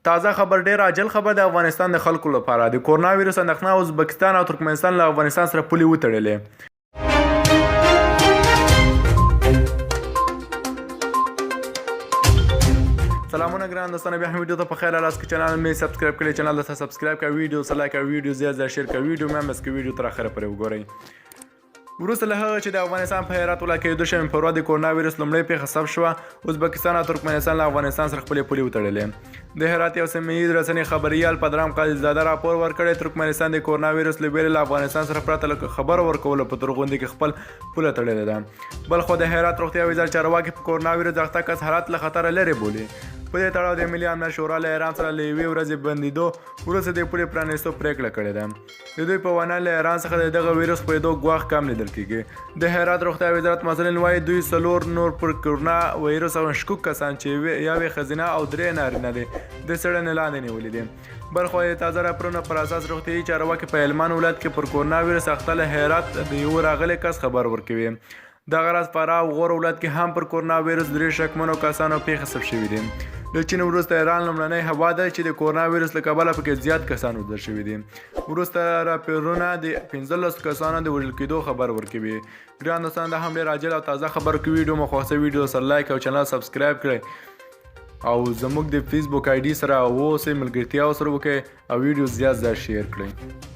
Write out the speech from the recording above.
تازه خبر ډیر عاجل خبر د افغانستان د خلکو لپاره د کورونا ویروس اندېښنه ازبکستان او ترکمنستان له افغانستان سره پولې وتړلې. سلامونه ګران دوستانو، بیا هم ویډیو ته په خیر راست که چینل مې سبسکرایب کړئ، چینل ته سبسکرایب کړئ، ویډیو سره لایک کړئ، ویډیو زیات شیر کړئ، ویډیو مې هم بس کړئ، ویډیو تر اخره پورې وګورئ. وروسته له هغه چې د افغانستان په هرات ولایت کې 2 په ورځ د کورونا ویروس لومړۍ پیښه ثبت شوه، ازبکستان او ترکمنستان له افغانستان سره خپلې پولې وتړلې. د هرات یو سیمه ییز رسنۍ خبریال پدرام قاضیزاده راپور ورکړی ترکمنستان د کورونا ویروس له ویرې له افغانستان سره پرته له خبر ورکولو په تورغونډي کې خپل پوله تړلې ده. بلخو د هرات روغتیا وزارت چارواکي په کورونا ویروس د اخته کس حالات له خطره لرې بولي. په دې تړاو د ملي امنیت شورا له ایران سره له یوې ورځې بندېدو وروسته د پولې پرانیستو پرېکړه کړې ده. د دوی په وینا له ایران څخه د دغه ویروس خپرېدو ګواښ کم لیدل کېږي. د هرات روغتیا وزارت مسؤلین وایي دوی 4 نور پر کورونا ویروس او مشکوک کسان چې یوې ښځینه او 3 نارینه دي د څېړنې لاندې نیولي دي. بلخو د تازه راپورونو پر اساس روغتیایي چارواکي په هلمند ولایت کې پر کورونا ویروس اخته له هرات د یو راغلي کس خبر ورکوي. دغه راز فراه او غور ولایت کې هم پر کورونا ویروس 3 شکمنو کسانو پیښې ثبت شوي دي. له چین وروسته ایران لومړنی هېواد دی چې د کورونا ویروس له کبله پکې زیات کسان وژل شوي دي. وروسته راپورونه د 15 کسانو د وژل کېدو خبر ورکوي. ګران دوستان، دا هم ډېر عاجل او تازه خبر کوي. ویډیو مو خوښه ویډیو سره لایک او چینل سبسکرایب کړئ او زموږ د فیسبوک آی ډي سره اوسئ، ملګرتیا ورسره وکړئ او ویډیو زیات شیر کړئ.